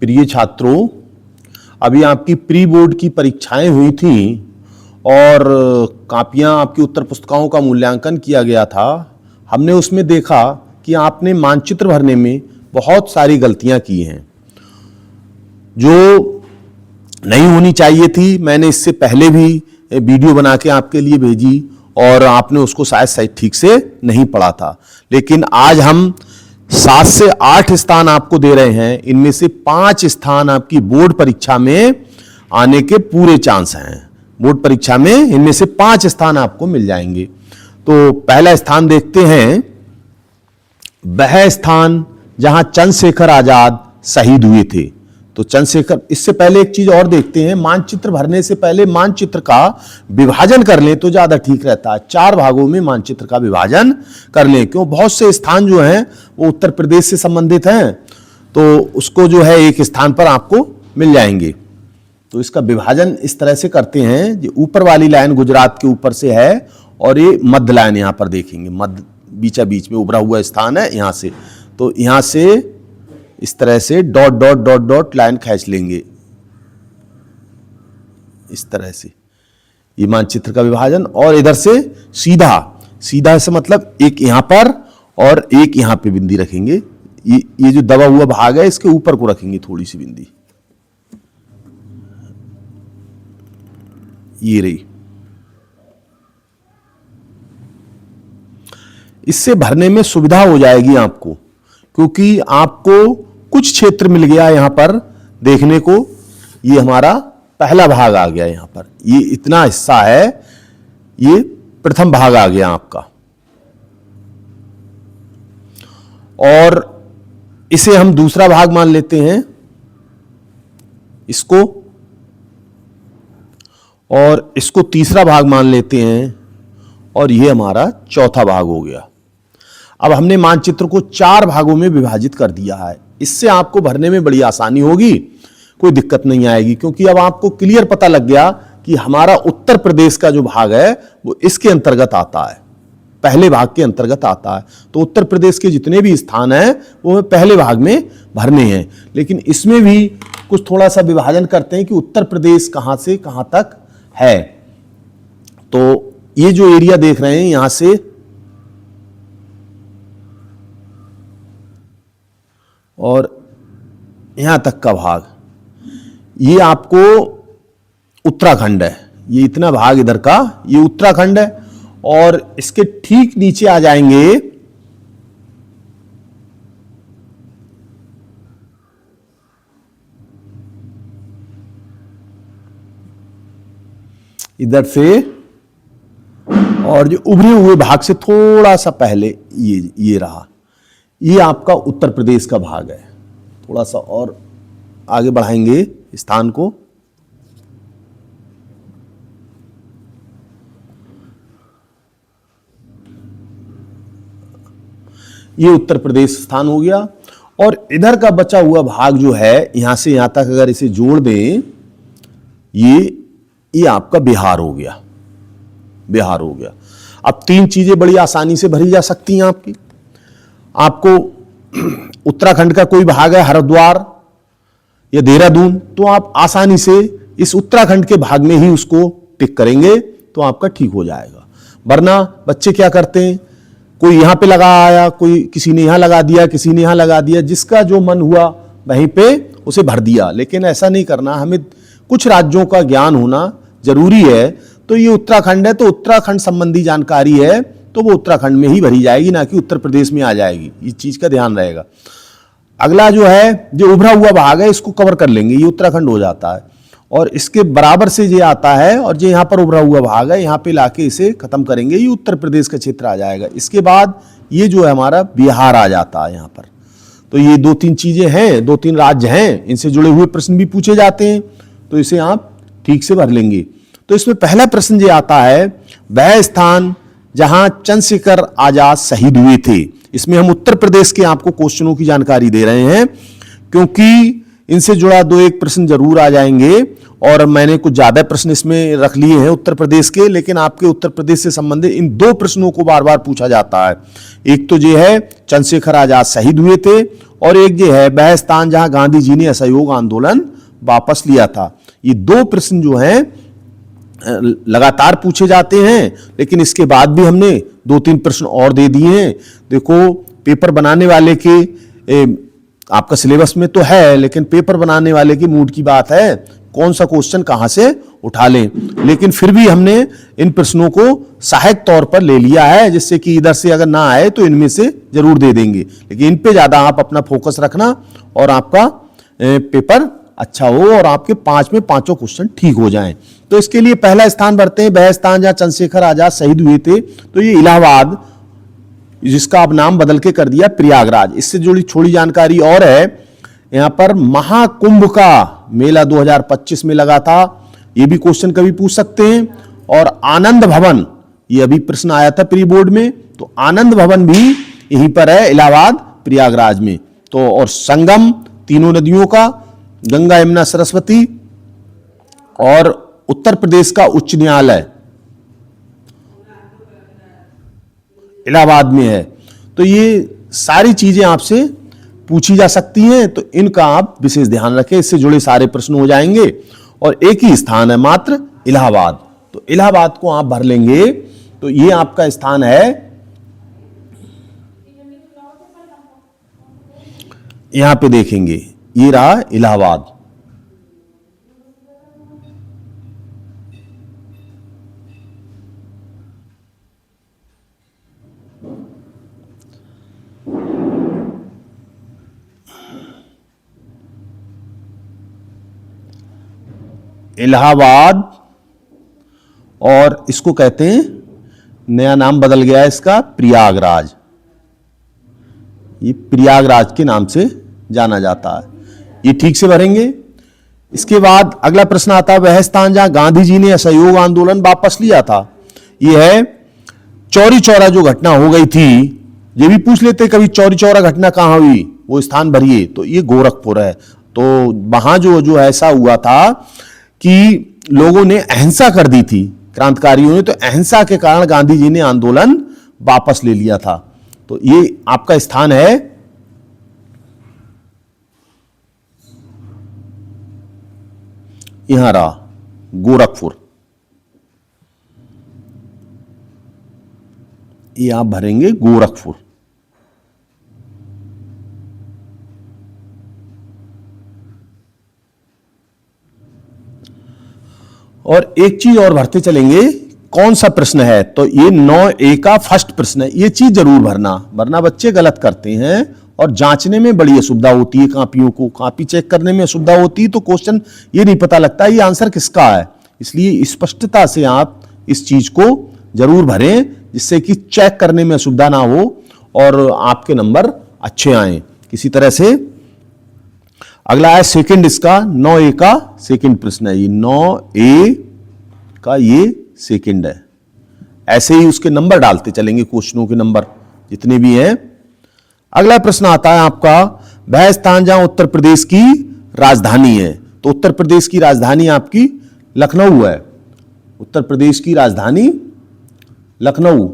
प्रिय छात्रों, अभी आपकी प्री बोर्ड की परीक्षाएं हुई थी और कापियां आपकी उत्तर पुस्तिकाओं का मूल्यांकन किया गया था। हमने उसमें देखा कि आपने मानचित्र भरने में बहुत सारी गलतियां की हैं जो नहीं होनी चाहिए थी। मैंने इससे पहले भी वीडियो बना के आपके लिए भेजी और आपने उसको शायद ठीक से नहीं पढ़ा था। लेकिन आज हम 7 से 8 स्थान आपको दे रहे हैं। इनमें से 5 स्थान आपकी बोर्ड परीक्षा में आने के पूरे चांस हैं। बोर्ड परीक्षा में इनमें से 5 स्थान आपको मिल जाएंगे। तो पहला स्थान देखते हैं, वह स्थान जहां चंद्रशेखर आजाद शहीद हुए थे। तो चंद्रशेखर, इससे पहले एक चीज और देखते हैं, मानचित्र भरने से पहले मानचित्र का विभाजन कर लें तो ज्यादा ठीक रहता है। 4 भागों में मानचित्र का विभाजन कर लें, क्यों बहुत से स्थान जो हैं वो उत्तर प्रदेश से संबंधित हैं, तो उसको जो है एक स्थान पर आपको मिल जाएंगे। तो इसका विभाजन इस तरह से करते हैं, जो ऊपर वाली लाइन गुजरात के ऊपर से है और ये मध्य लाइन यहां पर देखेंगे, मध्य बीचा बीच में उभरा हुआ स्थान है यहां से। तो यहां से इस तरह से dot dot dot dot line खींच लेंगे इस तरह से, ये मानचित्र का विभाजन। और इधर से सीधा सीधा से मतलब एक यहां पर और एक यहां पे बिंदी रखेंगे। ये जो दबा हुआ भाग है इसके ऊपर को रखेंगे थोड़ी सी बिंदी, ये रही। इससे भरने में सुविधा हो जाएगी आपको, क्योंकि आपको कुछ क्षेत्र मिल गया यहां पर देखने को। ये हमारा पहला भाग आ गया यहां पर, ये इतना हिस्सा है, ये प्रथम भाग आ गया आपका। और इसे हम दूसरा भाग मान लेते हैं इसको, और इसको तीसरा भाग मान लेते हैं, और ये हमारा चौथा भाग हो गया। अब हमने मानचित्र को 4 भागों में विभाजित कर दिया है। इससे आपको भरने में बड़ी आसानी होगी, कोई दिक्कत नहीं आएगी, क्योंकि अब आपको क्लियर पता लग गया कि हमारा उत्तर प्रदेश का जो भाग है वो इसके अंतर्गत आता है, पहले भाग के अंतर्गत आता है। तो उत्तर प्रदेश के जितने भी स्थान हैं वो पहले भाग में भरने हैं। लेकिन इसमें भी कुछ थोड़ा सा विभाजन करते हैं कि उत्तर प्रदेश कहां से कहां तक है। तो ये जो एरिया देख रहे हैं यहां से और यहां तक का भाग, ये आपको उत्तराखंड है। ये इतना भाग इधर का ये उत्तराखंड है, और इसके ठीक नीचे आ जाएंगे इधर से, और जो उभरे हुए भाग से थोड़ा सा पहले ये रहा, ये आपका उत्तर प्रदेश का भाग है। थोड़ा सा और आगे बढ़ाएंगे स्थान को, ये उत्तर प्रदेश स्थान हो गया। और इधर का बचा हुआ भाग जो है यहां से यहां तक अगर इसे जोड़ दें, ये आपका बिहार हो गया, बिहार हो गया। अब 3 चीजें बड़ी आसानी से भरी जा सकती हैं आपकी। आपको उत्तराखंड का कोई भाग है, हरिद्वार या देहरादून, तो आप आसानी से इस उत्तराखंड के भाग में ही उसको टिक करेंगे तो आपका ठीक हो जाएगा। वरना बच्चे क्या करते हैं, कोई यहां पे लगा आया, कोई किसी ने यहां लगा दिया, किसी ने यहां लगा दिया, जिसका जो मन हुआ वहीं पे उसे भर दिया। लेकिन ऐसा नहीं करना, हमें कुछ राज्यों का ज्ञान होना जरूरी है। तो ये उत्तराखंड है तो उत्तराखंड संबंधी जानकारी है तो वो उत्तराखंड में ही भरी जाएगी, ना कि उत्तर प्रदेश में आ जाएगी। इस चीज का ध्यान रहेगा। अगला जो है, जो उभरा हुआ भाग है, इसको कवर कर लेंगे, ये उत्तराखंड हो जाता है। और इसके बराबर से ये आता है, और जो यहाँ पर उभरा हुआ भाग है यहाँ पे लाके इसे खत्म करेंगे, ये उत्तर प्रदेश का क्षेत्र आ जाएगा। इसके बाद ये जो है हमारा बिहार आ जाता है यहाँ पर। तो ये 2-3 चीजें हैं, 2-3 राज्य हैं, इनसे जुड़े हुए प्रश्न भी पूछे जाते हैं, तो इसे आप ठीक से भर लेंगे। तो इसमें पहला प्रश्न ये आता है, वह स्थान जहां चंद्रशेखर आजाद शहीद हुए थे। इसमें हम उत्तर प्रदेश के आपको क्वेश्चनों की जानकारी दे रहे हैं, क्योंकि इनसे जुड़ा 2-1 प्रश्न जरूर आ जाएंगे। और मैंने कुछ ज्यादा प्रश्न इसमें रख लिए हैं उत्तर प्रदेश के, लेकिन आपके उत्तर प्रदेश से संबंधित इन 2 प्रश्नों को बार बार पूछा जाता है। एक तो ये है चंद्रशेखर आजाद शहीद हुए थे, और एक ये है वह स्थान जहां गांधी जी ने असहयोग आंदोलन वापस लिया था। ये दो प्रश्न जो हैं लगातार पूछे जाते हैं, लेकिन इसके बाद भी हमने 2-3 प्रश्न और दे दिए हैं। देखो पेपर बनाने वाले के आपका सिलेबस में तो है, लेकिन पेपर बनाने वाले की मूड की बात है, कौन सा क्वेश्चन कहां से उठा लें। लेकिन फिर भी हमने इन प्रश्नों को सहायक तौर पर ले लिया है, जिससे कि इधर से अगर ना आए तो इनमें से जरूर दे देंगे, लेकिन इन पे ज्यादा आप अपना फोकस रखना और आपका पेपर अच्छा हो और आपके 5 में 5 क्वेश्चन ठीक हो जाएं। तो इसके लिए पहला स्थान भरते हैं, वह स्थान जहां चंद्रशेखर आजाद शहीद हुए थे, तो ये इलाहाबाद, जिसका अब नाम बदल के कर दिया प्रयागराज। इससे जुड़ी थोड़ी जानकारी और है, यहां पर महाकुंभ का मेला 2025 में लगा था, ये भी क्वेश्चन कभी पूछ सकते हैं। और आनंद भवन, ये अभी प्रश्न आया था प्री बोर्ड में, तो आनंद भवन भी यहीं पर है इलाहाबाद प्रयागराज में। तो और संगम तीनों नदियों का, गंगा यमुना सरस्वती, और उत्तर प्रदेश का उच्च न्यायालय इलाहाबाद में है। तो ये सारी चीजें आपसे पूछी जा सकती हैं, तो इनका आप विशेष ध्यान रखें, इससे जुड़े सारे प्रश्न हो जाएंगे। और एक ही स्थान है मात्र इलाहाबाद, तो इलाहाबाद को आप भर लेंगे तो ये आपका स्थान है। यहां पे देखेंगे, ये रहा इलाहाबाद। इलाहाबाद, और इसको कहते हैं, नया नाम बदल गया है इसका, प्रयागराज। ये प्रयागराज के नाम से जाना जाता है, ये ठीक से भरेंगे। इसके बाद अगला प्रश्न आता है, वह स्थान जहां गांधी जी ने असहयोग आंदोलन वापस लिया था। यह है चौरी चौरा जो घटना हो गई थी, ये भी पूछ लेते कभी, चौरी चौरा घटना कहां हुई, वो स्थान भरिए, तो ये गोरखपुर है। तो वहां जो ऐसा हुआ था कि लोगों ने अहिंसा कर दी थी, क्रांतिकारियों ने, तो अहिंसा के कारण गांधी जी ने आंदोलन वापस ले लिया था। तो ये आपका स्थान है यहां रहा, गोरखपुर। ये आप भरेंगे गोरखपुर। और एक चीज और भरते चलेंगे, कौन सा प्रश्न है, तो ये 9A का फर्स्ट प्रश्न है। ये चीज जरूर भरना, वरना बच्चे गलत करते हैं और जांचने में बड़ी असुविधा होती है, कापियों को कापी चेक करने में असुविधा होती है, तो क्वेश्चन ये नहीं पता लगता ये आंसर किसका है। इसलिए स्पष्टता से आप इस चीज को जरूर भरें, जिससे कि चेक करने में असुविधा ना हो और आपके नंबर अच्छे आए किसी तरह से। अगला है सेकंड, इसका 9A का सेकंड प्रश्न है, ये 9A का ये सेकंड है। ऐसे ही उसके नंबर डालते चलेंगे, क्वेश्चनों के नंबर जितने भी हैं। अगला प्रश्न आता है आपका, वह स्थान जहां उत्तर प्रदेश की राजधानी है। तो उत्तर प्रदेश की राजधानी आपकी लखनऊ है, उत्तर प्रदेश की राजधानी लखनऊ।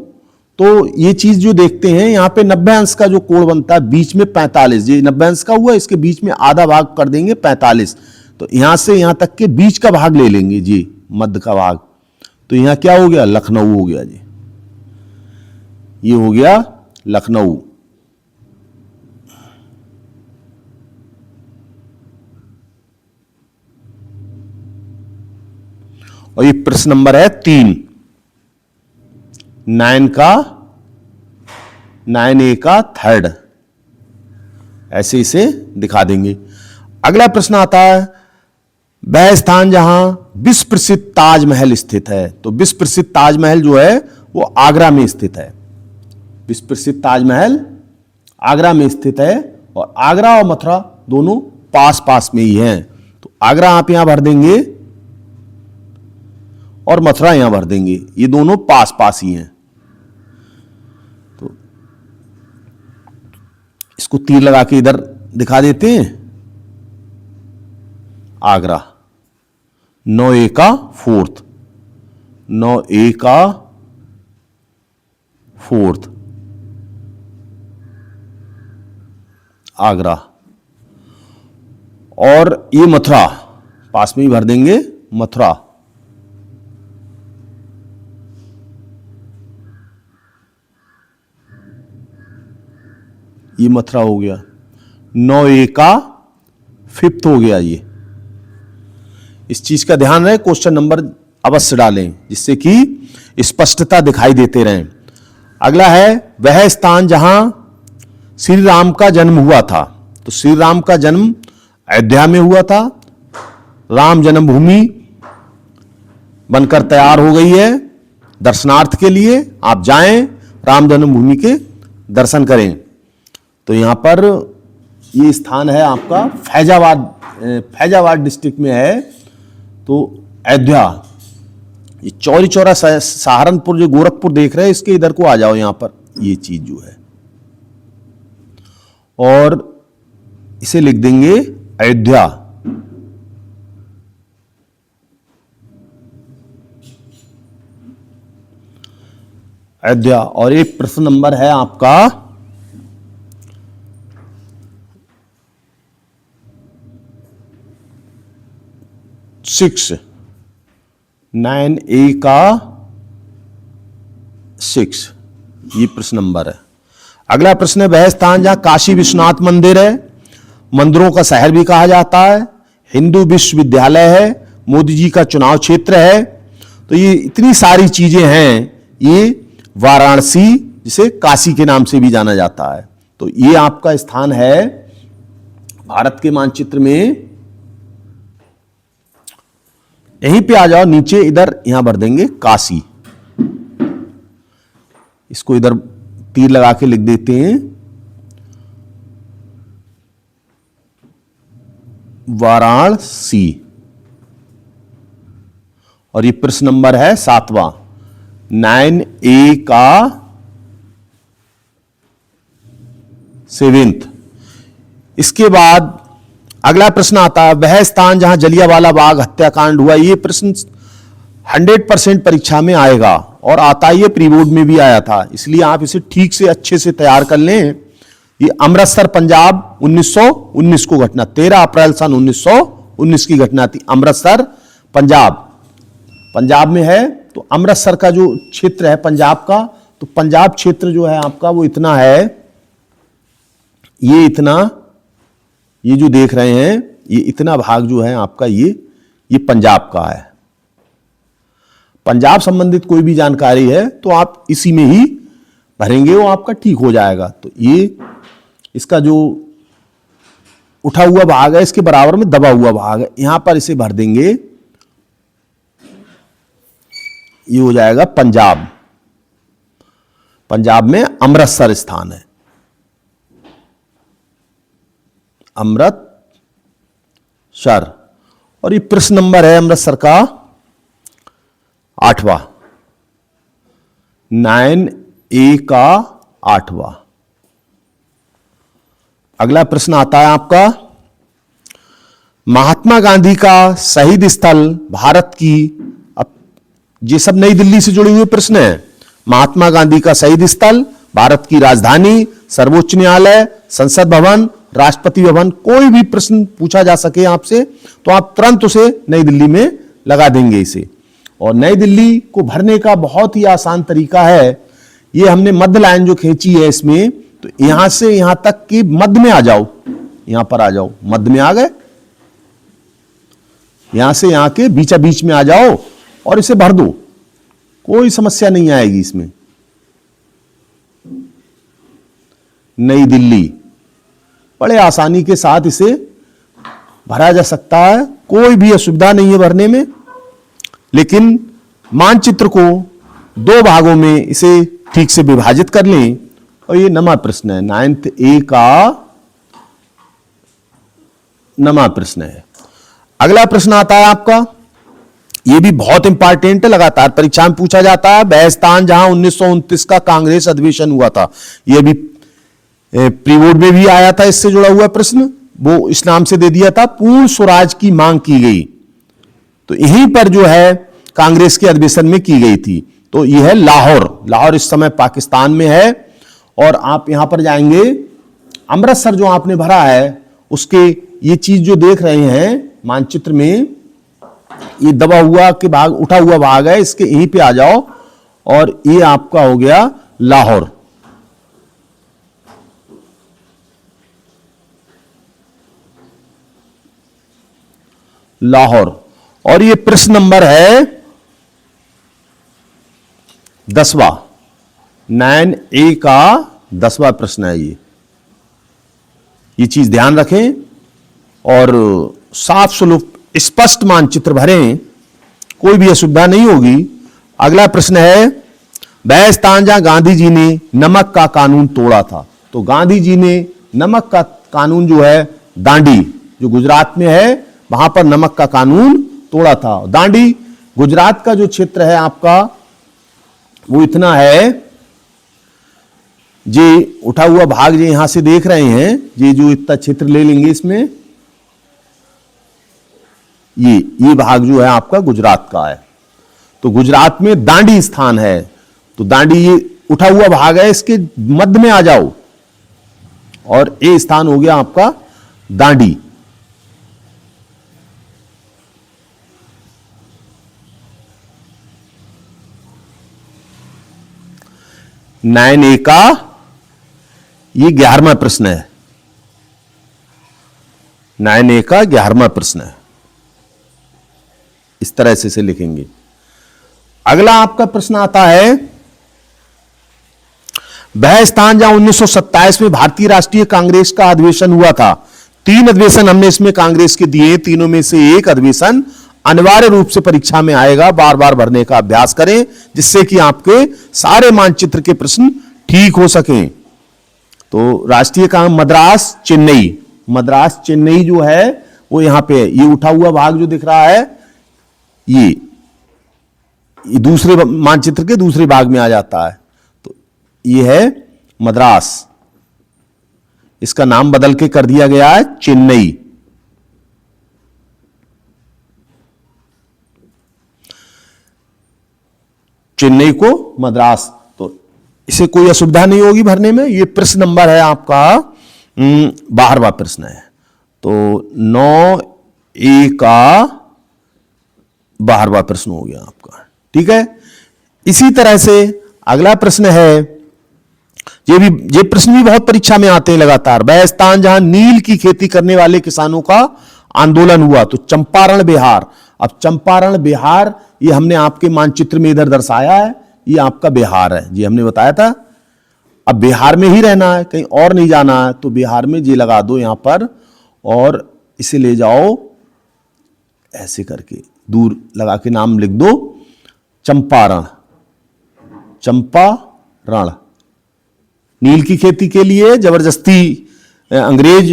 तो ये चीज जो देखते हैं, यहां पे 90 अंश का जो कोण बनता है, बीच में 45, ये 90 अंश का हुआ, इसके बीच में आधा भाग कर देंगे 45, तो यहां से यहां तक के बीच का भाग ले लेंगे जी, मध्य का भाग। तो यहां क्या हो गया, लखनऊ हो गया जी, ये हो गया लखनऊ। और ये प्रश्न नंबर है 3, 9A का थर्ड, ऐसे इसे दिखा देंगे। अगला प्रश्न आता है, वह स्थान जहां विश्व प्रसिद्ध ताजमहल स्थित है। तो विश्व प्रसिद्ध ताजमहल जो है वो आगरा में स्थित है, विश्व प्रसिद्ध ताजमहल आगरा में स्थित है, और आगरा और मथुरा दोनों पास पास में ही हैं। तो आगरा आप यहां भर देंगे और मथुरा यहां भर देंगे, ये दोनों पास पास ही हैं। तो इसको तीर लगा के इधर दिखा देते हैं, आगरा। 9A का फोर्थ, 9A का फोर्थ आगरा, और ये मथुरा, पास में ही भर देंगे मथुरा। ये मथुरा हो गया। 9A का 5th हो गया। ये इस चीज का ध्यान रहे, क्वेश्चन नंबर अवश्य डालें जिससे कि स्पष्टता दिखाई देते रहें। अगला है वह स्थान जहां श्री राम का जन्म हुआ था। तो श्री राम का जन्म अयोध्या में हुआ था। राम जन्मभूमि बनकर तैयार हो गई है दर्शनार्थ के लिए। आप जाएं, राम जन्मभूमि के दर्शन करें। तो यहां पर ये स्थान है आपका फैजाबाद डिस्ट्रिक्ट में है। तो अयोध्या, ये चौरी चौरा सहारनपुर जो गोरखपुर देख रहे हैं, इसके इधर को आ जाओ। यहां पर ये चीज जो है, और इसे लिख देंगे अयोध्या। अयोध्या। और एक प्रश्न नंबर है आपका 6, 9A का 6, ये प्रश्न नंबर है। अगला प्रश्न है वह स्थान जहां काशी विश्वनाथ मंदिर है, मंदिरों का शहर भी कहा जाता है, हिंदू विश्वविद्यालय है, मोदी जी का चुनाव क्षेत्र है। तो ये इतनी सारी चीजें हैं। ये वाराणसी, जिसे काशी के नाम से भी जाना जाता है। तो ये आपका स्थान है भारत के मानचित्र में। यहीं पे आ जाओ नीचे, इधर यहां भर देंगे काशी। इसको इधर तीर लगा के लिख देते हैं वाराणसी। और ये प्रश्न नंबर है 7वां, 9A का 7th। इसके बाद अगला प्रश्न आता है वह स्थान जहां जलियांवाला बाग हत्याकांड हुआ। ये प्रश्न 100% परीक्षा में आएगा, और आता ही है, प्री बोर्ड में भी आया था, इसलिए आप इसे ठीक से अच्छे से तैयार कर लें। ये अमृतसर पंजाब 1919 को घटना, 13 अप्रैल सन 1919 की घटना थी। अमृतसर पंजाब में है। तो अमृतसर का जो क्षेत्र है पंजाब का, तो पंजाब क्षेत्र जो है आपका वो इतना है, ये इतना, ये जो देख रहे हैं ये इतना भाग जो है आपका ये पंजाब का है। पंजाब संबंधित कोई भी जानकारी है तो आप इसी में ही भरेंगे, वो आपका ठीक हो जाएगा। तो ये इसका जो उठा हुआ भाग है, इसके बराबर में दबा हुआ भाग है, यहां पर इसे भर देंगे। ये हो जाएगा पंजाब। पंजाब में अमृतसर स्थान है, अमृतसर। और ये प्रश्न नंबर है अमृतसर का 8वां, 9A का 8वां। अगला प्रश्न आता है आपका महात्मा गांधी का शहीद स्थल भारत की, अब ये सब नई दिल्ली से जुड़े हुए प्रश्न हैं। महात्मा गांधी का शहीद स्थल, भारत की राजधानी, सर्वोच्च न्यायालय, संसद भवन, राष्ट्रपति भवन, कोई भी प्रश्न पूछा जा सके आपसे तो आप तुरंत उसे नई दिल्ली में लगा देंगे इसे। और नई दिल्ली को भरने का बहुत ही आसान तरीका है, ये हमने मध्य लाइन जो खींची है इसमें, तो यहां से यहां तक कि मध्य में आ जाओ, यहां पर आ जाओ, मध्य में आ गए, यहां से यहां के बीचा बीच में आ जाओ और इसे भर दो, कोई समस्या नहीं आएगी इसमें। नई दिल्ली बड़े आसानी के साथ इसे भरा जा सकता है, कोई भी असुविधा नहीं है भरने में। लेकिन मानचित्र को 2 भागों में इसे ठीक से विभाजित कर लें। और ये नमा प्रश्न है, 9A का नमा प्रश्न है। अगला प्रश्न आता है आपका, ये भी बहुत इंपॉर्टेंट है, लगातार परीक्षा में पूछा जाता है। वह स्थान जहां 1929 का कांग्रेस अधिवेशन हुआ था, यह भी प्री बोर्ड में भी आया था, इससे जुड़ा हुआ प्रश्न, वो इस नाम से दे दिया था, पूर्ण स्वराज की मांग की गई। तो यहीं पर जो है कांग्रेस के अधिवेशन में की गई थी। तो यह है लाहौर। लाहौर इस समय पाकिस्तान में है। और आप यहां पर जाएंगे अमृतसर जो आपने भरा है उसके ये चीज जो देख रहे हैं मानचित्र में, ये दबा हुआ के भाग, उठा हुआ भाग है, इसके यहीं पे आ जाओ और ये आपका हो गया लाहौर। लाहौर। और ये प्रश्न नंबर है 10वां, 9A का 10वां प्रश्न है ये चीज ध्यान रखें और साफ सुलभ स्पष्ट मानचित्र भरें, कोई भी असुविधा नहीं होगी। अगला प्रश्न है, वह स्थान जहां गांधी जी ने नमक का कानून तोड़ा था। तो गांधी जी ने नमक का कानून जो है दांडी जो गुजरात में है वहां पर नमक का कानून तोड़ा था। दांडी गुजरात का जो क्षेत्र है आपका वो इतना है, जे उठा हुआ भाग जो यहां से देख रहे हैं, ये जो इतना क्षेत्र ले लेंगे इसमें, ये भाग जो है आपका गुजरात का है। तो गुजरात में दांडी स्थान है, तो दांडी ये उठा हुआ भाग है, इसके मध्य में आ जाओ और ये स्थान हो गया आपका दांडी। नाइन ए का ये 11वां प्रश्न है, 9A का 11वां प्रश्न है, इस तरह से लिखेंगे। अगला आपका प्रश्न आता है, वह स्थान जहां 1927 में भारतीय राष्ट्रीय कांग्रेस का अधिवेशन हुआ था। 3 अधिवेशन हमने इसमें कांग्रेस के दिए, तीनों में से एक अधिवेशन अनिवार्य रूप से परीक्षा में आएगा, बार बार भरने का अभ्यास करें जिससे कि आपके सारे मानचित्र के प्रश्न ठीक हो सकें। तो राष्ट्रीय कांग्रेस मद्रास चेन्नई, मद्रास चेन्नई जो है वो यहां पे है। ये उठा हुआ भाग जो दिख रहा है ये दूसरे मानचित्र के दूसरे भाग में आ जाता है। तो ये है मद्रास, इसका नाम बदल के कर दिया गया है चेन्नई। चेन्नई को मद्रास, तो इसे कोई असुविधा नहीं होगी भरने में। ये प्रश्न नंबर है आपका 12वां प्रश्न है। तो 9A का 12वां प्रश्न हो गया आपका, ठीक है। इसी तरह से अगला प्रश्न है, ये प्रश्न भी बहुत परीक्षा में आते हैं लगातार। वह स्थान जहां नील की खेती करने वाले किसानों का आंदोलन हुआ। तो चंपारण बिहार। अब चंपारण बिहार ये हमने आपके मानचित्र में इधर दर्शाया है, ये आपका बिहार है जी, हमने बताया था। अब बिहार में ही रहना है, कहीं और नहीं जाना है, तो बिहार में जी लगा दो यहां पर और इसे ले जाओ ऐसे करके, दूर लगा के नाम लिख दो चंपारण। चंपारण नील की खेती के लिए जबरदस्ती अंग्रेज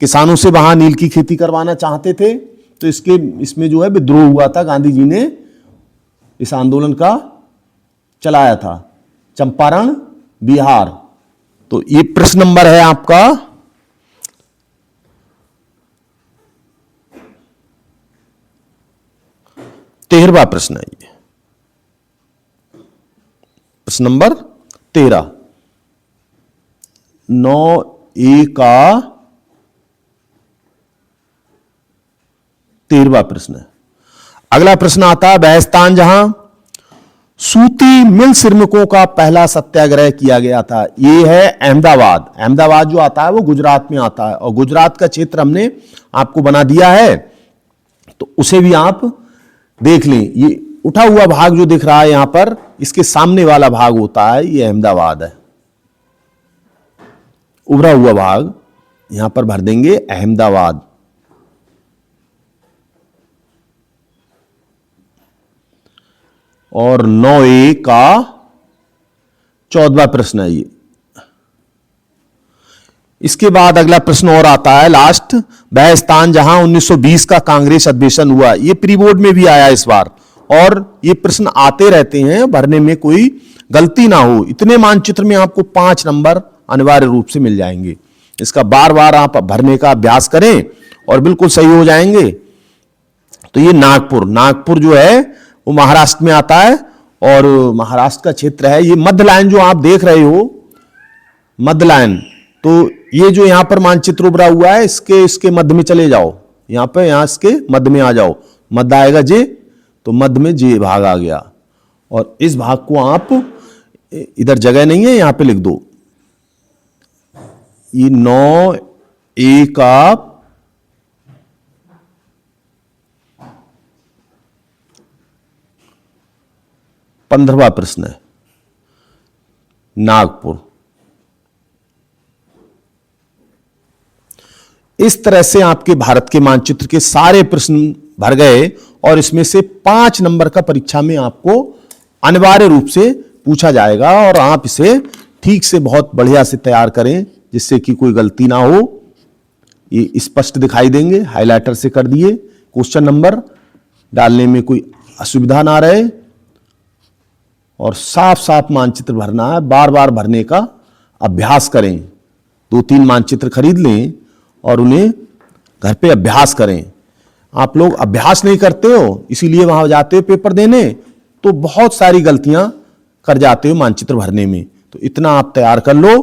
किसानों से वहां नील की खेती करवाना चाहते थे, तो इसमें जो है विद्रोह हुआ था, गांधी जी ने इस आंदोलन का चलाया था। चंपारण बिहार। तो ये प्रश्न नंबर है आपका 13वां प्रश्न है। ये प्रश्न नंबर 13, 9A का 13वां प्रश्न है। अगला प्रश्न आता है, वह स्थान जहां सूती मिल श्रमिकों का पहला सत्याग्रह किया गया था। यह है अहमदाबाद। अहमदाबाद जो आता है वो गुजरात में आता है और गुजरात का क्षेत्र हमने आपको बना दिया है, तो उसे भी आप देख लें। ये उठा हुआ भाग जो दिख रहा है यहां पर, इसके सामने वाला भाग होता है, ये अहमदाबाद है। उभरा हुआ भाग यहां पर भर देंगे अहमदाबाद। और 9A का 14वां प्रश्न है ये। इसके बाद अगला प्रश्न और आता है लास्ट, वह स्थान जहां 1920 का कांग्रेस अधिवेशन हुआ। ये प्री बोर्ड में भी आया इस बार, और ये प्रश्न आते रहते हैं, भरने में कोई गलती ना हो। इतने मानचित्र में आपको 5 नंबर अनिवार्य रूप से मिल जाएंगे। इसका बार बार आप भरने का अभ्यास करें और बिल्कुल सही हो जाएंगे। तो ये नागपुर जो है वो महाराष्ट्र में आता है और महाराष्ट्र का क्षेत्र है। ये मध्य लाइन जो आप देख रहे हो, मध्य लाइन तो ये जो यहां पर मानचित्र उभरा हुआ है, इसके मध्य में चले जाओ, यहां पे, यहां इसके मध्य में आ जाओ, मध्य आएगा जे, तो मध्य में जे भाग आ गया। और इस भाग को आप, इधर जगह नहीं है, यहां पे लिख दो, ये 9A का 15वां प्रश्न है, नागपुर। इस तरह से आपके भारत के मानचित्र के सारे प्रश्न भर गए और इसमें से 5 नंबर का परीक्षा में आपको अनिवार्य रूप से पूछा जाएगा और आप इसे ठीक से बहुत बढ़िया से तैयार करें जिससे कि कोई गलती ना हो। ये स्पष्ट दिखाई देंगे, हाइलाइटर से कर दिए, क्वेश्चन नंबर डालने में कोई असुविधा ना रहे और साफ साफ मानचित्र भरना है। बार बार भरने का अभ्यास करें, 2-3 मानचित्र खरीद लें और उन्हें घर पे अभ्यास करें। आप लोग अभ्यास नहीं करते हो, इसीलिए वहां जाते हो पेपर देने तो बहुत सारी गलतियां कर जाते हो मानचित्र भरने में। तो इतना आप तैयार कर लो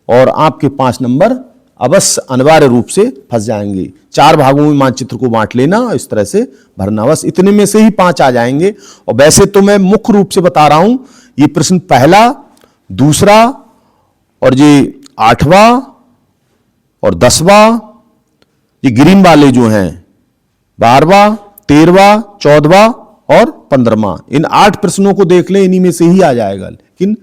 और आपके 5 नंबर अवश्य अनिवार्य रूप से फंस जाएंगे। 4 भागों में मानचित्र को बांट लेना, इस तरह से भरना, बस इतने में से ही 5 आ जाएंगे। और वैसे तो मैं मुख्य रूप से बता रहा हूं, ये प्रश्न पहला, दूसरा और ये 8वां और 10वां, ये ग्रीन वाले जो हैं 12वां, 13वां, 14वां और 15वां, इन 8 प्रश्नों को देख लें, इन्हीं में से ही आ जाएगा। लेकिन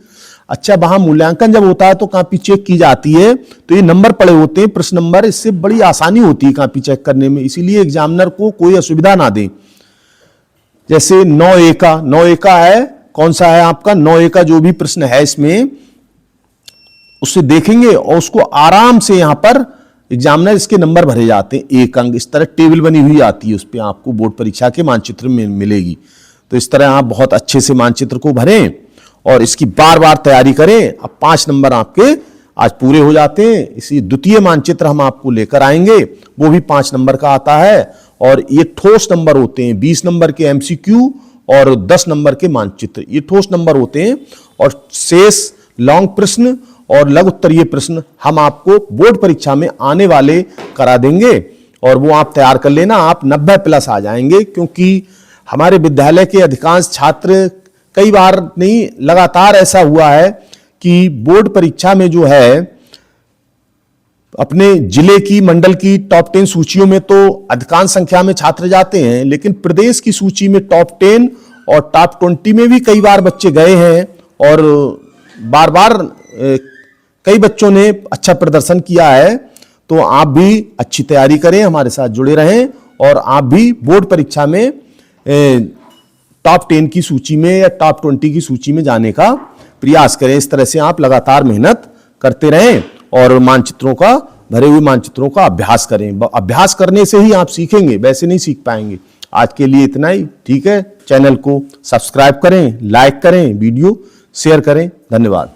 अच्छा, वहां मूल्यांकन जब होता है तो कॉपी चेक की जाती है तो ये नंबर पड़े होते हैं, प्रश्न नंबर, इससे बड़ी आसानी होती है कॉपी चेक करने में, इसीलिए एग्जामिनर को कोई असुविधा ना दें। जैसे 9A का है, कौन सा है आपका 9A का जो भी प्रश्न है इसमें, उससे देखेंगे और उसको आराम से यहां पर एग्जामिनर इसके नंबर भरे जाते हैं, 1 अंक, इस तरह टेबल बनी हुई आती है, उस पर आपको बोर्ड परीक्षा के मानचित्र में मिलेगी। तो इस तरह आप बहुत अच्छे से मानचित्र को भरें और इसकी बार बार तैयारी करें। अब 5 नंबर आपके आज पूरे हो जाते हैं। इसी द्वितीय मानचित्र हम आपको लेकर आएंगे, वो भी 5 नंबर का आता है और ये ठोस नंबर होते हैं। 20 नंबर के MCQ और 10 नंबर के मानचित्र, ये ठोस नंबर होते हैं। और शेष लॉन्ग प्रश्न और लघु उत्तरीय प्रश्न हम आपको बोर्ड परीक्षा में आने वाले करा देंगे और वो आप तैयार कर लेना, आप 90+ आ जाएंगे। क्योंकि हमारे विद्यालय के अधिकांश छात्र, कई बार नहीं लगातार ऐसा हुआ है कि बोर्ड परीक्षा में जो है अपने जिले की, मंडल की टॉप 10 सूचियों में तो अधिकांश संख्या में छात्र जाते हैं, लेकिन प्रदेश की सूची में टॉप 10 और टॉप 20 में भी कई बार बच्चे गए हैं और बार बार कई बच्चों ने अच्छा प्रदर्शन किया है। तो आप भी अच्छी तैयारी करें, हमारे साथ जुड़े रहें और आप भी बोर्ड परीक्षा में टॉप 10 की सूची में या टॉप 20 की सूची में जाने का प्रयास करें। इस तरह से आप लगातार मेहनत करते रहें और मानचित्रों का, भरे हुए मानचित्रों का अभ्यास करें। अभ्यास करने से ही आप सीखेंगे, वैसे नहीं सीख पाएंगे। आज के लिए इतना ही, ठीक है। चैनल को सब्सक्राइब करें, लाइक करें, वीडियो शेयर करें। धन्यवाद।